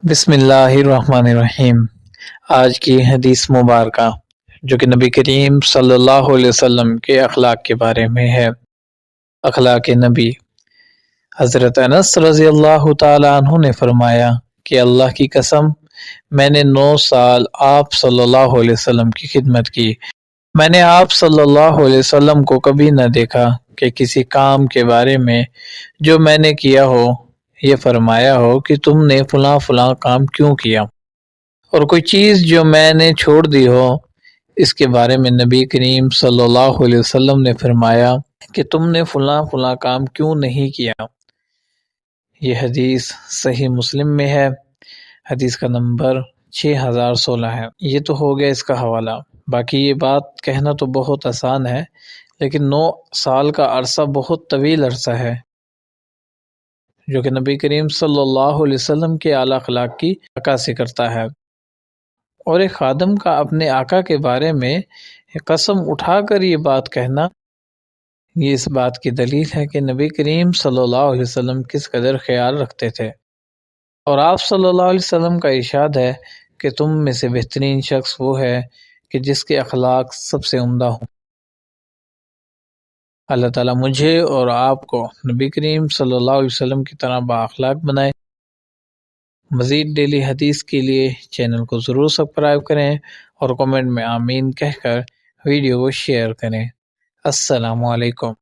بسم اللہ الرحمن الرحیم۔ آج کی حدیث مبارکہ جو کہ نبی کریم صلی اللہ علیہ وسلم کے اخلاق کے بارے میں ہے۔ اخلاق نبی۔ حضرت انس رضی اللہ تعالی عنہ نے فرمایا کہ اللہ کی قسم میں نے 9 سال آپ صلی اللہ علیہ وسلم کی خدمت کی۔ میں نے آپ صلی اللہ علیہ وسلم کو کبھی نہ دیکھا کہ کسی کام کے بارے میں جو میں نے کیا ہو یہ فرمایا ہو کہ تم نے فلاں فلاں کام کیوں کیا، اور کوئی چیز جو میں نے چھوڑ دی ہو اس کے بارے میں نبی کریم صلی اللہ علیہ وسلم نے فرمایا کہ تم نے فلاں فلاں کام کیوں نہیں کیا۔ یہ حدیث صحیح مسلم میں ہے، حدیث کا نمبر 6016 ہے۔ یہ تو ہو گیا اس کا حوالہ۔ باقی یہ بات کہنا تو بہت آسان ہے، لیکن 9 سال کا عرصہ بہت طویل عرصہ ہے جو کہ نبی کریم صلی اللہ علیہ وسلم کے اعلیٰ اخلاق کی عکاسی کرتا ہے۔ اور ایک خادم کا اپنے آقا کے بارے میں قسم اٹھا کر یہ بات کہنا، یہ اس بات کی دلیل ہے کہ نبی کریم صلی اللہ علیہ وسلم کس قدر خیال رکھتے تھے۔ اور آپ صلی اللہ علیہ وسلم کا ارشاد ہے کہ تم میں سے بہترین شخص وہ ہے کہ جس کے اخلاق سب سے عمدہ ہوں۔ اللہ تعالیٰ مجھے اور آپ کو نبی کریم صلی اللہ علیہ وسلم کی طرح بااخلاق بنائے۔ مزید ڈیلی حدیث کے لیے چینل کو ضرور سبسکرائب کریں اور کمنٹ میں آمین کہہ کر ویڈیو کو شیئر کریں۔ السلام علیکم۔